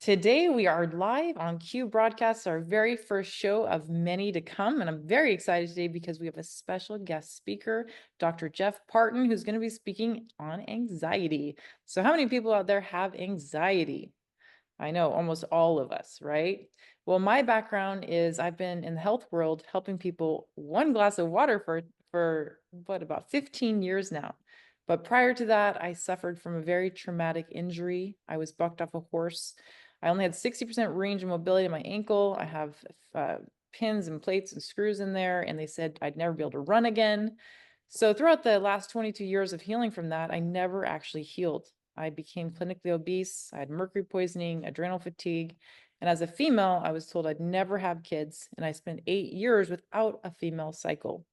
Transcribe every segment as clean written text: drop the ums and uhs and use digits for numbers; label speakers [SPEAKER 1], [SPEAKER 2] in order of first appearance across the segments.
[SPEAKER 1] Today we are live on Q Broadcasts, our very first show of many to come. And I'm very excited today because we have a special guest speaker, Dr. Jeff Parton, who's going to be speaking on anxiety. So how many people out there have anxiety? I know almost all of us, right? Well, my background is I've been in the health world helping people one glass of water for what, about 15 years now. But prior to that, I suffered from a very traumatic injury. I was bucked off a horse. I only had 60% range of mobility in my ankle. I have pins and plates and screws in there, and they said I'd never be able to run again. So throughout the last 22 years of healing from that, I never actually healed. I became clinically obese. I had mercury poisoning, adrenal fatigue. And as a female, I was told I'd never have kids. And I spent 8 years without a female cycle.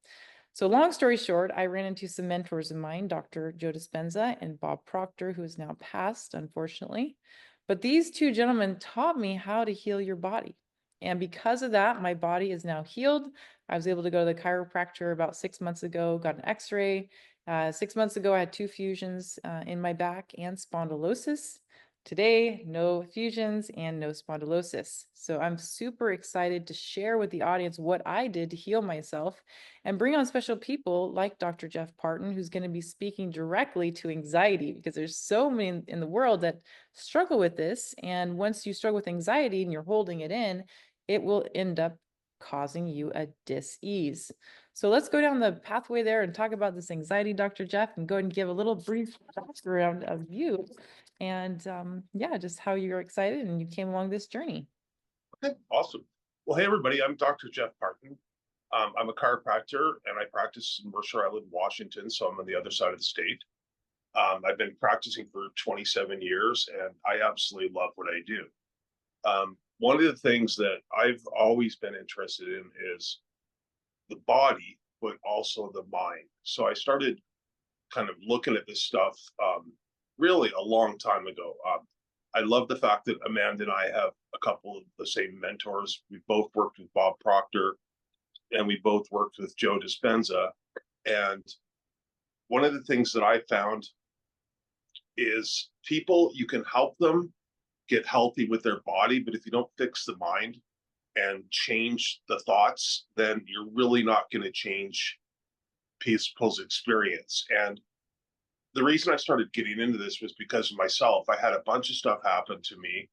[SPEAKER 1] So long story short, I ran into some mentors of mine, Dr. Joe Dispenza and Bob Proctor, who is now passed, unfortunately. But these two gentlemen taught me how to heal your body. And because of that, my body is now healed. I was able to go to the chiropractor about 6 months ago, got an x-ray. 6 months ago, I had two fusions in my back and spondylosis. Today, no fusions and no spondylosis. So I'm super excited to share with the audience what I did to heal myself and bring on special people like Dr. Jeff Parton, who's going to be speaking directly to anxiety, because there's so many in the world that struggle with this. And once you struggle with anxiety and you're holding it in, it will end up causing you a dis-ease. So let's go down the pathway there and talk about this anxiety, Dr. Jeff, and go ahead and give a little brief background of you and yeah, just how you're excited and you came along this journey.
[SPEAKER 2] Okay, awesome. Well, hey, everybody, I'm Dr. Jeff Parton. I'm a chiropractor and I practice in Mercer Island, Washington, so I'm on the other side of the state. I've been practicing for 27 years and I absolutely love what I do. One of the things that I've always been interested in is the body, but also the mind. So I started kind of looking at this stuff really a long time ago. I love the fact that Amanda and I have a couple of the same mentors. We both worked with Bob Proctor and we both worked with Joe Dispenza. And one of the things that I found is people, you can help them get healthy with their body, but if you don't fix the mind and change the thoughts, then you're really not going to change people's experience. And the reason I started getting into this was because of myself. I had a bunch of stuff happen to me,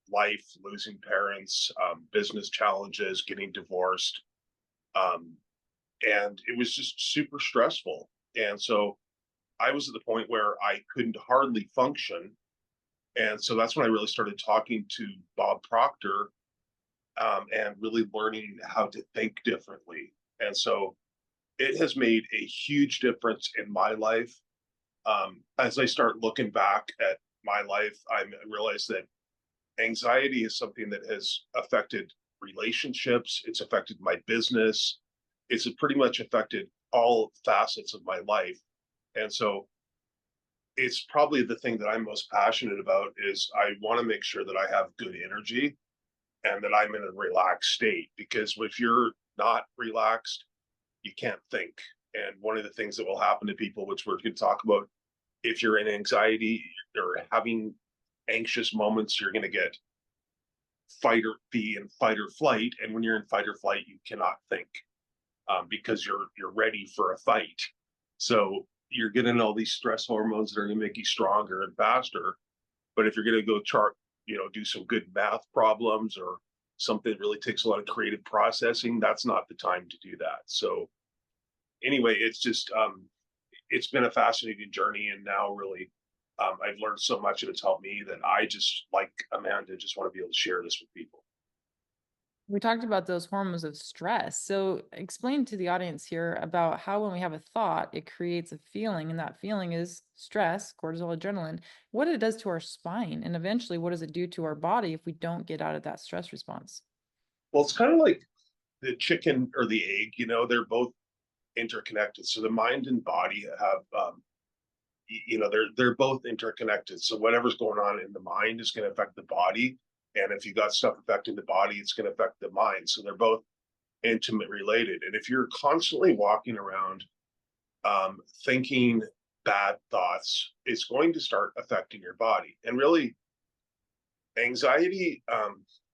[SPEAKER 2] life, losing parents, business challenges, getting divorced. And it was just super stressful. And so I was at the point where I couldn't hardly function. And so that's when I really started talking to Bob Proctor and really learning how to think differently. And so it has made a huge difference in my life. As I start looking back at my life, I realize that anxiety is something that has affected relationships. It's affected my business. It's pretty much affected all facets of my life. And so it's probably the thing that I'm most passionate about is I want to make sure that I have good energy and that I'm in a relaxed state, because if you're not relaxed, you can't think. And one of the things that will happen to people, which we're going to talk about, if you're in anxiety or having anxious moments, you're going to get be in fight or flight. And when you're in fight or flight, you cannot think because you're ready for a fight. So you're getting all these stress hormones that are going to make you stronger and faster. But if you're going to go do some good math problems or something that really takes a lot of creative processing, that's not the time to do that. So anyway, it's been a fascinating journey, and now really I've learned so much, and it's helped me that I just, like Amanda, just want to be able to share this with people.
[SPEAKER 1] We talked about those hormones of stress. So explain to the audience here about how when we have a thought, it creates a feeling, and that feeling is stress, cortisol, adrenaline, what it does to our spine, and eventually what does it do to our body if we don't get out of that stress response?
[SPEAKER 2] Well, it's kind of like the chicken or the egg, they're both interconnected. So the mind and body have they're both interconnected. So whatever's going on in the mind is going to affect the body, and if you got stuff affecting the body, it's going to affect the mind. So they're both intimate related. And if you're constantly walking around thinking bad thoughts, it's going to start affecting your body. And really, Anxiety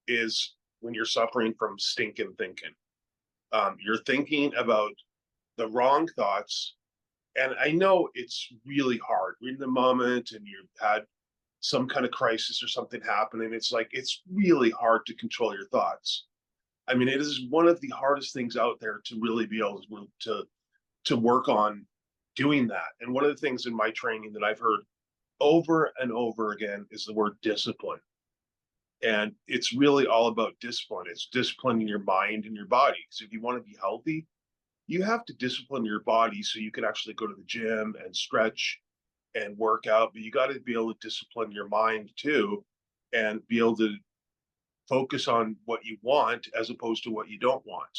[SPEAKER 2] is when you're suffering from stinking thinking. You're thinking about the wrong thoughts. And I know it's really hard. We're in the moment and you've had some kind of crisis or something happen. And it's like, it's really hard to control your thoughts. I mean, it is one of the hardest things out there to really be able to work on doing that. And one of the things in my training that I've heard over and over again is the word discipline. And it's really all about discipline. It's disciplining your mind and your body. So if you want to be healthy, you have to discipline your body so you can actually go to the gym and stretch and work out. But you got to be able to discipline your mind too and be able to focus on what you want as opposed to what you don't want.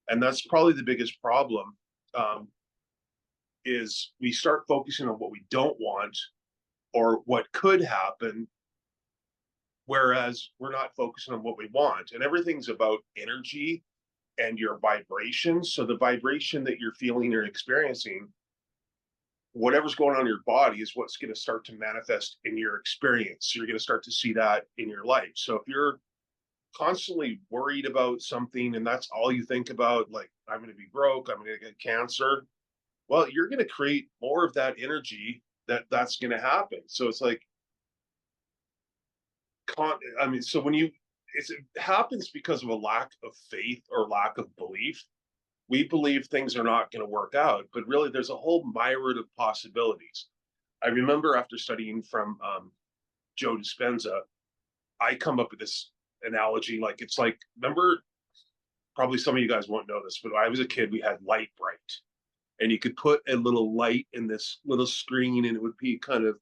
[SPEAKER 2] And that's probably the biggest problem, is we start focusing on what we don't want or what could happen, whereas we're not focusing on what we want. And everything's about energy and your vibration. So the vibration that you're feeling or experiencing, whatever's going on in your body is what's going to start to manifest in your experience. So you're going to start to see that in your life. So if you're constantly worried about something and that's all you think about, like, I'm going to be broke, I'm going to get cancer, well, you're going to create more of that energy that's going to happen. So it's like, I mean, so when it happens because of a lack of faith or lack of belief. We believe things are not going to work out, but really there's a whole myriad of possibilities. I remember after studying from Joe Dispenza, I come up with this analogy, like it's like, remember, probably some of you guys won't know this, but when I was a kid, we had Light Bright, and you could put a little light in this little screen and it would be kind of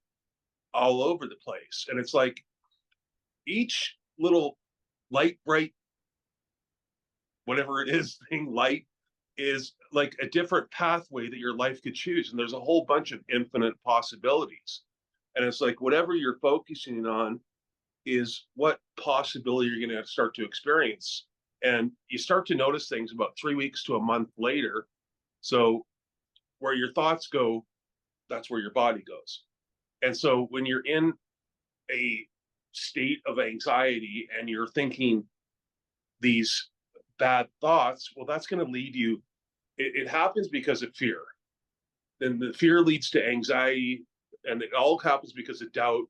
[SPEAKER 2] all over the place. And it's like each little Light Bright, whatever it is, thing, light, is like a different pathway that your life could choose. And there's a whole bunch of infinite possibilities. And it's like whatever you're focusing on is what possibility you're going to start to experience. And you start to notice things about 3 weeks to a month later. So where your thoughts go, that's where your body goes. And so when you're in a state of anxiety and you're thinking these bad thoughts, well, that's going to lead you. It happens because of fear. Then the fear leads to anxiety, and it all happens because of doubt,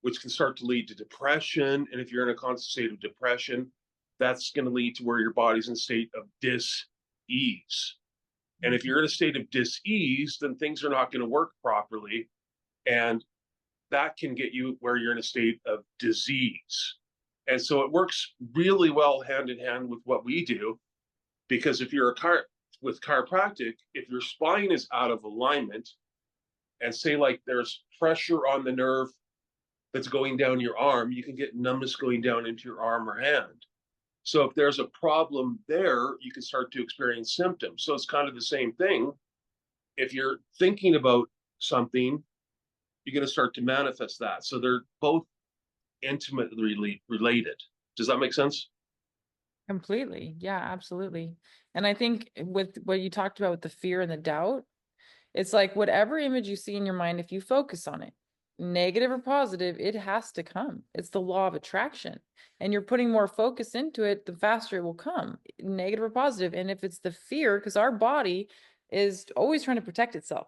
[SPEAKER 2] which can start to lead to depression. And if you're in a constant state of depression, that's going to lead to where your body's in a state of dis-ease. And if you're in a state of dis-ease, then things are not going to work properly. And that can get you where you're in a state of disease. And so it works really well hand in hand with what we do, because if you're with chiropractic, if your spine is out of alignment, and say like there's pressure on the nerve that's going down your arm, you can get numbness going down into your arm or hand. So if there's a problem there, you can start to experience symptoms. So it's kind of the same thing. If you're thinking about something, you're going to start to manifest that. So they're both intimately related. Does that make sense?
[SPEAKER 1] Completely. Yeah, absolutely. And I think with what you talked about with the fear and the doubt, it's like whatever image you see in your mind, if you focus on it, negative or positive, it has to come. It's the law of attraction. And you're putting more focus into it, the faster it will come, negative or positive. And if it's the fear, because our body is always trying to protect itself.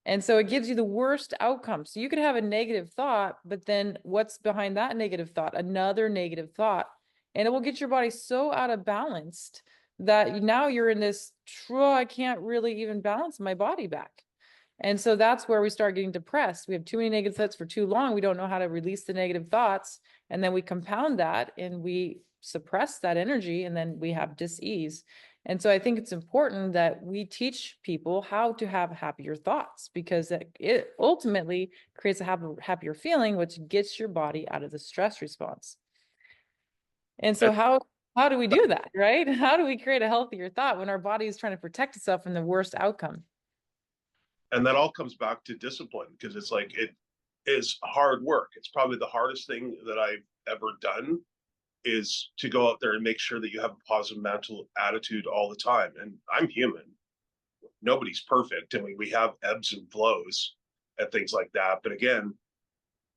[SPEAKER 1] And so it gives you the worst outcome. So you could have a negative thought, but then what's behind that negative thought? Another negative thought. And it will get your body so out of balance that now you're in this, I can't really even balance my body back. And so that's where we start getting depressed. We have too many negative thoughts for too long. We don't know how to release the negative thoughts. And then we compound that and we suppress that energy, and then we have dis-ease. And so I think it's important that we teach people how to have happier thoughts, because it ultimately creates a happier feeling, which gets your body out of the stress response. And so how do we do that, right? How do we create a healthier thought when our body is trying to protect itself from the worst outcome?
[SPEAKER 2] And that all comes back to discipline, because it's like, it is hard work. It's probably the hardest thing that I've ever done, is to go out there and make sure that you have a positive mental attitude all the time. And I'm human. Nobody's perfect. I mean, we have ebbs and flows and things like that. But again,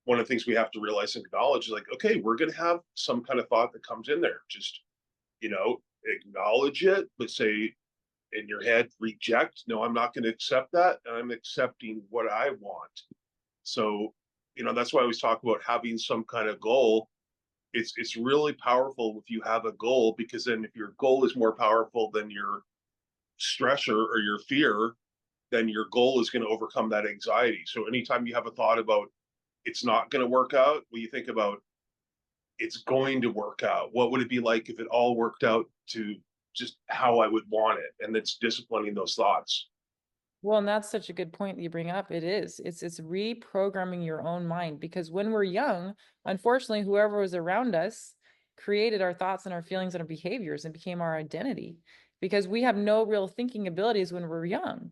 [SPEAKER 2] one of the things we have to realize and acknowledge is like, okay, we're going to have some kind of thought that comes in there. Just, acknowledge it, but say in your head, reject. No, I'm not going to accept that. And I'm accepting what I want. So, that's why I always talk about having some kind of goal. It's really powerful if you have a goal, because then if your goal is more powerful than your stressor or your fear, then your goal is going to overcome that anxiety. So anytime you have a thought about it's not going to work out, when you think about it's going to work out, what would it be like if it all worked out to just how I would want it? And it's disciplining those thoughts.
[SPEAKER 1] Well, and that's such a good point that you bring up. It is. It's reprogramming your own mind, because when we're young, unfortunately, whoever was around us created our thoughts and our feelings and our behaviors and became our identity, because we have no real thinking abilities when we're young.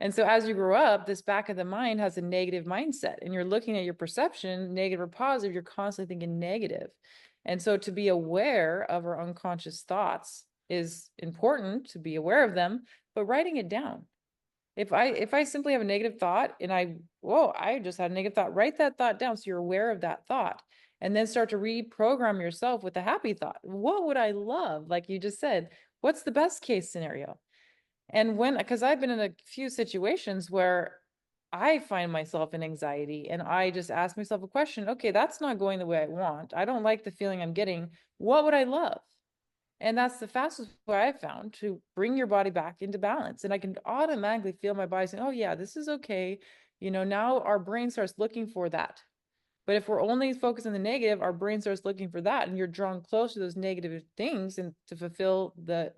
[SPEAKER 1] And so as you grow up, this back of the mind has a negative mindset, and you're looking at your perception, negative or positive, you're constantly thinking negative. And so to be aware of our unconscious thoughts is important, to be aware of them, but writing it down. If I simply have a negative thought and I just had a negative thought, write that thought down so you're aware of that thought. And then start to reprogram yourself with a happy thought. What would I love? Like you just said, what's the best case scenario? And because I've been in a few situations where I find myself in anxiety and I just ask myself a question, okay, that's not going the way I want. I don't like the feeling I'm getting. What would I love? And that's the fastest way I've found to bring your body back into balance. And I can automatically feel my body saying, oh, yeah, this is okay. Now our brain starts looking for that. But if we're only focused on the negative, our brain starts looking for that. And you're drawn close to those negative things and to fulfill the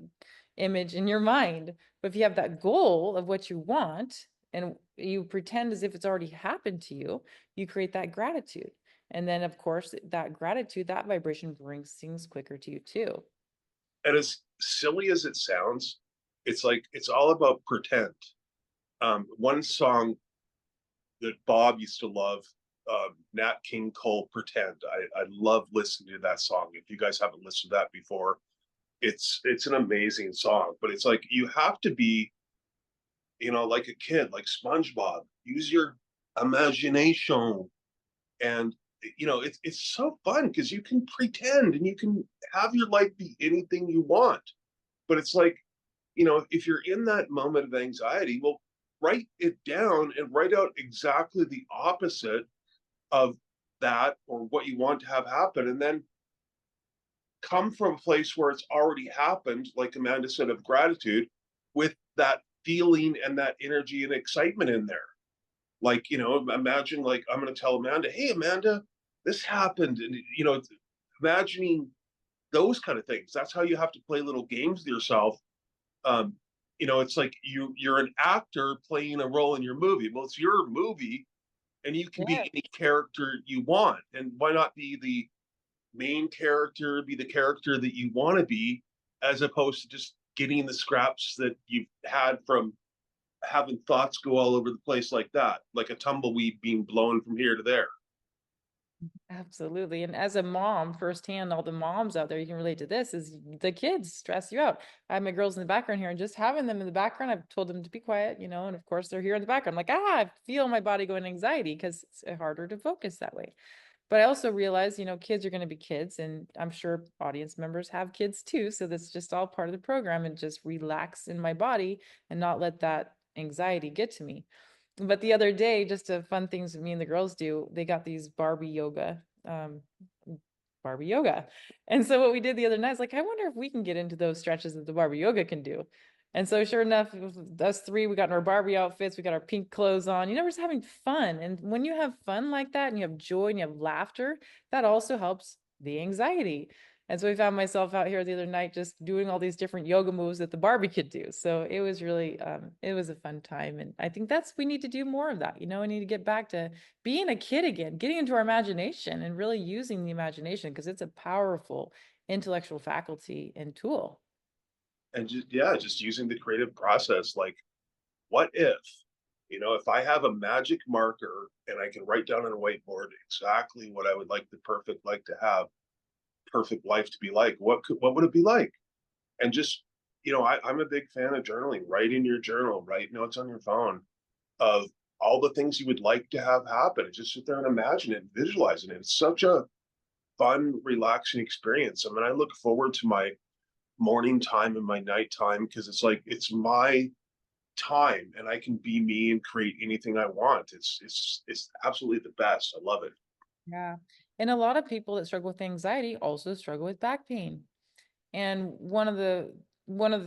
[SPEAKER 1] image in your mind. But if you have that goal of what you want and you pretend as if it's already happened to you, you create that gratitude. And then, of course, that gratitude, that vibration brings things quicker to you, too.
[SPEAKER 2] And as silly as it sounds, it's like it's all about pretend. One song that Bob used to love, Nat King Cole, "Pretend." I love listening to that song. If you guys haven't listened to that before, it's an amazing song. But it's like you have to be, like a kid, like SpongeBob. Use your imagination, and it's so fun because you can pretend and you can have your life be anything you want. But it's like, if you're in that moment of anxiety, well, write it down and write out exactly the opposite of that or what you want to have happen. And then come from a place where it's already happened, like Amanda said, of gratitude, with that feeling and that energy and excitement in there. Like, imagine, like, I'm going to tell Amanda, hey, Amanda, this happened. And, imagining those kind of things. That's how you have to play little games with yourself. um, it's like you're an actor playing a role in your movie. Well, it's your movie, and you can
[SPEAKER 1] Yeah.
[SPEAKER 2] be any character you want. And why not be the main character, be the character that you want to be, as opposed to just getting the scraps that you've had from having thoughts go all over the place like that, like a tumbleweed being blown from here to there.
[SPEAKER 1] Absolutely. And as a mom, firsthand, all the moms out there, you can relate to this, is the kids stress you out. I have my girls in the background here, and just having them in the background, I've told them to be quiet, and of course they're here in the background. Like, I feel my body going anxiety because it's harder to focus that way. But I also realize, kids are going to be kids, and I'm sure audience members have kids too. So that's just all part of the program, and just relax in my body and not let that anxiety get to me. But the other day, just a fun things that me and the girls do, they got these um, Barbie yoga. And so what we did the other night is like, I wonder if we can get into those stretches that the Barbie yoga can do. And so sure enough, it was us three, we got in our Barbie outfits, we got our pink clothes on, we're just having fun. And when you have fun like that and you have joy and you have laughter, that also helps the anxiety. And so we found myself out here the other night just doing all these different yoga moves that the Barbie could do. So it was really, it was a fun time. And I think we need to do more of that. We need to get back to being a kid again, getting into our imagination and really using the imagination, because it's a powerful intellectual faculty and tool.
[SPEAKER 2] And just, yeah, just using the creative process. Like, what if I have a magic marker and I can write down on a whiteboard exactly what I would like the perfect life to be like, what would it be like? And just, I'm a big fan of journaling. Write in your journal, write notes on your phone of all the things you would like to have happen. Just sit there and imagine it and visualizing it. It's such a fun, relaxing experience. I mean, I look forward to my morning time and my nighttime because it's like it's my time and I can be me and create anything I want. It's absolutely the best. I love it.
[SPEAKER 1] Yeah. And a lot of people that struggle with anxiety also struggle with back pain. And one of the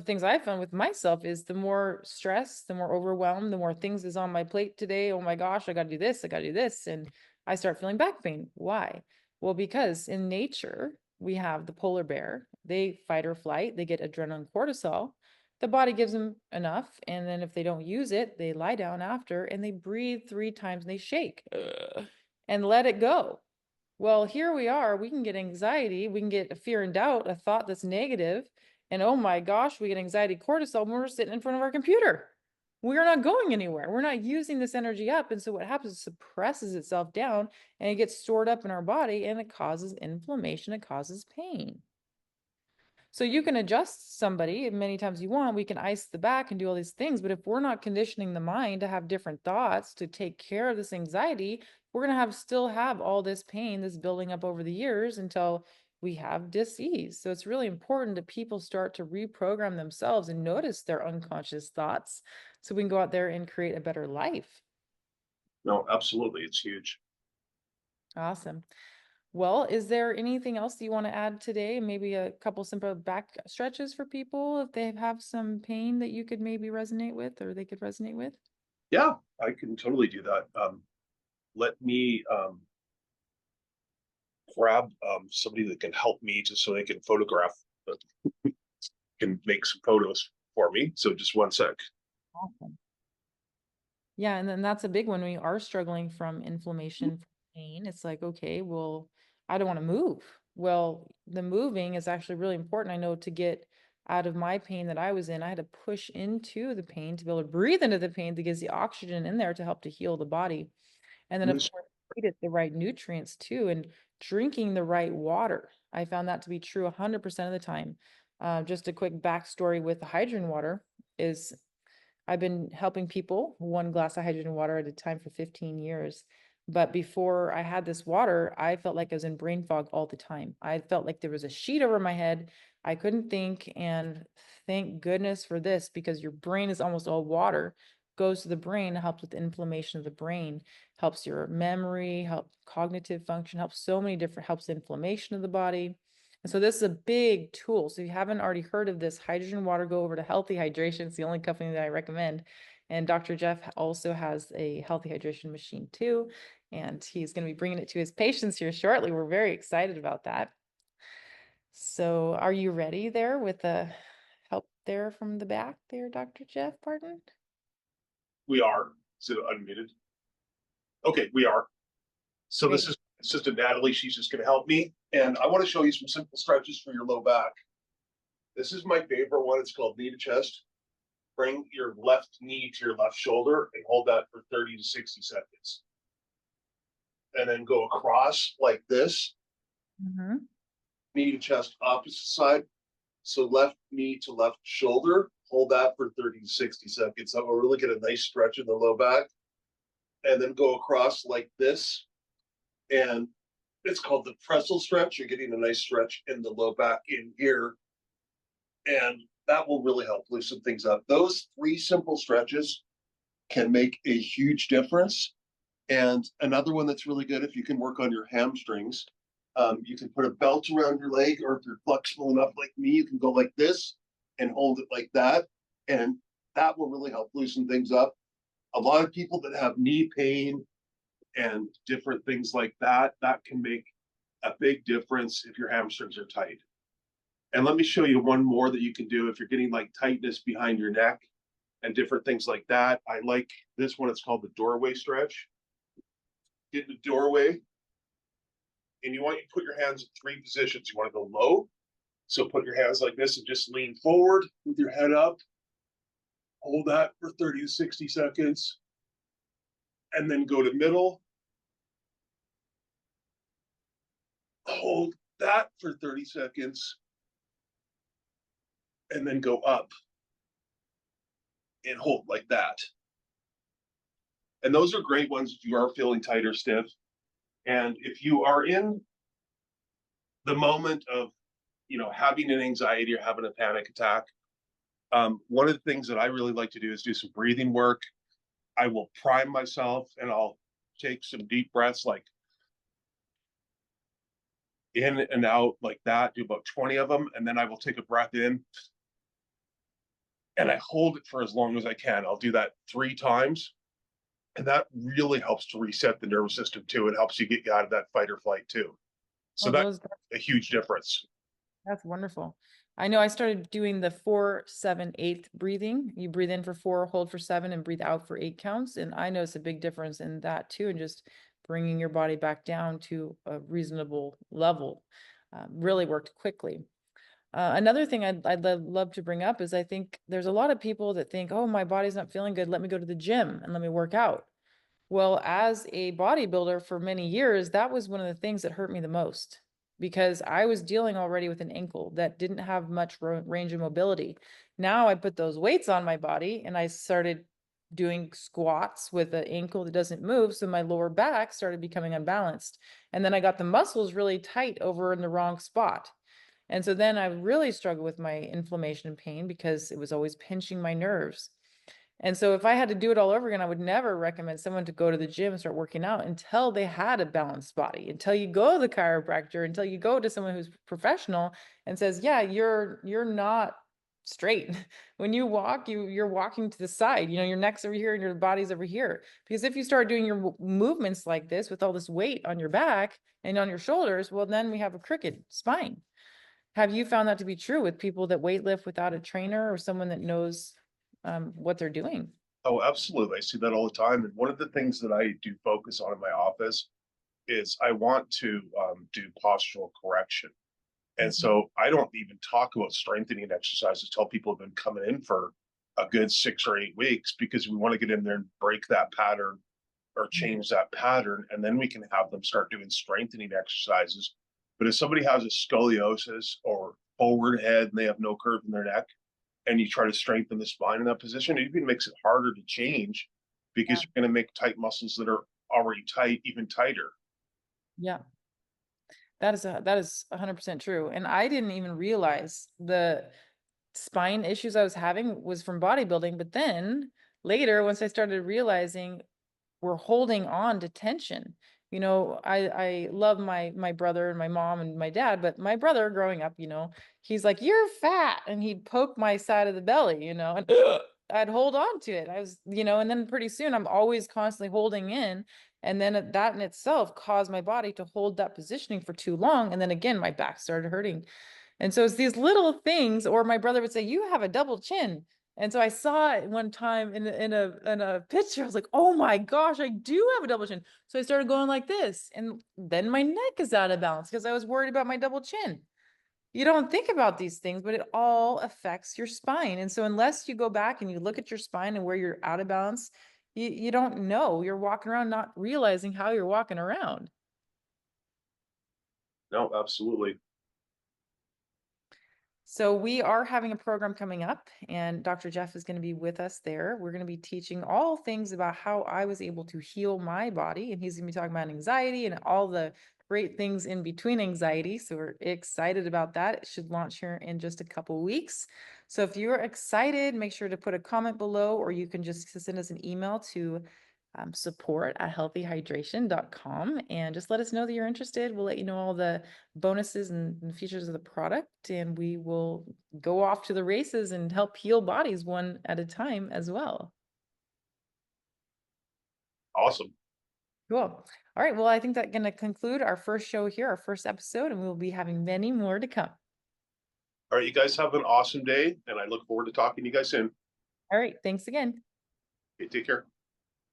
[SPEAKER 1] things I found with myself is the more stress, the more overwhelmed, the more things is on my plate today. Oh my gosh, I got to do this, I got to do this. And I start feeling back pain. Why? Well, because in nature, we have the polar bear. They fight or flight, they get adrenaline cortisol. The body gives them enough. And then if they don't use it, they lie down after and they breathe 3 times and they shake and let it go. Well, here we are. We can get anxiety. We can get a fear and doubt, a thought that's negative, and oh my gosh, we get anxiety cortisol when we're sitting in front of our computer. We're not going anywhere. We're not using this energy up. And so what happens is it suppresses itself down and it gets stored up in our body and it causes inflammation. It causes pain. So you can adjust somebody many times you want. We can ice the back and do all these things. But if we're not conditioning the mind to have different thoughts to take care of this anxiety, we're going to still have all this pain that's building up over the years until we have dis-ease. So it's really important that people start to reprogram themselves and notice their unconscious thoughts so we can go out there and create a better life.
[SPEAKER 2] No, absolutely. It's huge.
[SPEAKER 1] Awesome. Well, is there anything else you want to add today? Maybe a couple simple back stretches for people if they have some pain that you could maybe resonate with or they could resonate with?
[SPEAKER 2] Yeah, I can totally do that. Let me grab somebody that can help me just so they can photograph, can make some photos for me. So just one sec.
[SPEAKER 1] Awesome. Yeah, and then that's a big one when you are struggling from inflammation, from pain. It's like, okay, well, I don't want to move. Well, the moving is actually really important. I know to get out of my pain that I was in, I had to push into the pain to be able to breathe into the pain to get the oxygen in there to help to heal the body. And then, of course, eat it the right nutrients too, and drinking the right water. I found that to be true 100% of the time. Just a quick backstory with the hydrogen water is I've been helping people 1 glass of hydrogen water at a time for 15 years. But before I had this water, I felt like I was in brain fog all the time. I felt like there was a sheet over my head. I couldn't think. And thank goodness for this because your brain is almost all water, goes to the brain, helps with inflammation of the brain, helps your memory, helps cognitive function, helps so many different, helps inflammation of the body. And so this is a big tool. So if you haven't already heard of this hydrogen water, go over to Healthy Hydration. It's the only company that I recommend. And Dr. Jeff also has a healthy hydration machine too. And he's going to be bringing it to his patients here shortly. We're very excited about that. So are you ready there with the help there from the back there, Dr. Jeff Parton?
[SPEAKER 2] We are. Is it unmuted? Okay, we are. So this
[SPEAKER 1] Great.
[SPEAKER 2] is Assistant Natalie. She's just going to help me. And I want to show you some simple stretches for your low back. This is my favorite one. It's called knee to chest. Bring your left knee to your left shoulder and hold that for 30 to 60 seconds. And then go across like this,
[SPEAKER 1] Mhm.
[SPEAKER 2] knee to chest opposite side. So left knee to left shoulder, hold that for 30 to 60 seconds. That will really get a nice stretch in the low back. And then go across like this. And it's called the pretzel stretch. You're getting a nice stretch in the low back in here. And that will really help loosen things up. Those 3 simple stretches can make a huge difference. And another one that's really good, if you can work on your hamstrings, you can put a belt around your leg, or if you're flexible enough like me, you can go like this and hold it like that. And that will really help loosen things up. A lot of people that have knee pain and different things like that, that can make a big difference if your hamstrings are tight. And let me show you one more that you can do if you're getting like tightness behind your neck and different things like that. I like this one. It's called the doorway stretch. Get in the doorway, and you want you to put your hands in 3 positions. You want to go low. So put your hands like this and just lean forward with your head up. Hold that for 30 to 60 seconds. And then go to middle. Hold that for 30 seconds. And then go up and hold like that. And those are great ones if you are feeling tight or stiff. And if you are in the moment of, having an anxiety or having a panic attack, one of the things that I really like to do is do some breathing work. I will prime myself and I'll take some deep breaths, like in and out like that, do about 20 of them. And then I will take a breath in and I hold it for as long as I can. I'll do that 3 times. And that really helps to reset the nervous system too. It helps you get out of that fight or flight too. So
[SPEAKER 1] Oh,
[SPEAKER 2] that's
[SPEAKER 1] those,
[SPEAKER 2] a huge difference.
[SPEAKER 1] that's wonderful. I know I started doing the 4-7-8 breathing. You breathe in for 4, hold for 7, and breathe out for 8 counts. And I notice a big difference in that too, and just bringing your body back down to a reasonable level. Really worked quickly. Another thing I'd love to bring up is I think there's a lot of people that think, oh, my body's not feeling good. Let me go to the gym and let me work out. Well, as a bodybuilder for many years, that was one of the things that hurt me the most because I was dealing already with an ankle that didn't have much range of mobility. Now I put those weights on my body and I started doing squats with an ankle that doesn't move. So my lower back started becoming unbalanced. And then I got the muscles really tight over in the wrong spot. And so then I really struggled with my inflammation and pain because it was always pinching my nerves. And so if I had to do it all over again, I would never recommend someone to go to the gym and start working out until they had a balanced body, until you go to the chiropractor, until you go to someone who's professional and says, yeah, you're not straight. When you walk, you're walking to the side, your neck's over here and your body's over here. Because if you start doing your movements like this with all this weight on your back and on your shoulders, well, then we have a crooked spine. Have you found that to be true with people that weight lift without a trainer or someone that knows what they're doing?
[SPEAKER 2] Oh, absolutely. I see that all the time. And one of the things that I do focus on in my office is I want to do postural correction. And
[SPEAKER 1] Mhm.
[SPEAKER 2] so I don't even talk about strengthening exercises till people have been coming in for a good 6 or 8 weeks, because we want to get in there and break that pattern or change that pattern. And then we can have them start doing strengthening exercises. But if somebody has a scoliosis or forward head and they have no curve in their neck, and you try to strengthen the spine in that position, it even makes it harder to change because
[SPEAKER 1] Yeah.
[SPEAKER 2] you're going to make tight muscles that are already tight even tighter.
[SPEAKER 1] Yeah. That is 100% true. And I didn't even realize the spine issues I was having was from bodybuilding. But then later, once I started realizing we're holding on to tension. I love my brother and my mom and my dad, but my brother growing up, he's like, "You're fat," and he'd poke my side of the belly, and I'd hold on to it. And then pretty soon I'm always constantly holding in, and then that in itself caused my body to hold that positioning for too long, and then again my back started hurting. And so it's these little things, or my brother would say, "You have a double chin." And so I saw it one time in a picture. I was like, "Oh my gosh, I do have a double chin." So I started going like this, and then my neck is out of balance because I was worried about my double chin. You don't think about these things, but it all affects your spine. And so unless you go back and you look at your spine and where you're out of balance, you don't know. You're walking around not realizing how you're walking around.
[SPEAKER 2] No, absolutely.
[SPEAKER 1] So we are having a program coming up, and Dr. Jeff is going to be with us there. We're going to be teaching all things about how I was able to heal my body, and he's going to be talking about anxiety and all the great things in between anxiety. So we're excited about that. It should launch here in just a couple weeks. So if you're excited, make sure to put a comment below, or you can just send us an email to support@healthyhydration.com and just let us know that you're interested. We'll let you know all the bonuses and features of the product, and we will go off to the races and help heal bodies one at a time as well.
[SPEAKER 2] Awesome.
[SPEAKER 1] Cool. All right. Well, I think that's going to conclude our first show here, our first episode, and we will be having many more to come.
[SPEAKER 2] All right, you guys have an awesome day, and I look forward to talking to you guys soon.
[SPEAKER 1] All right. Thanks again.
[SPEAKER 2] Okay, take care.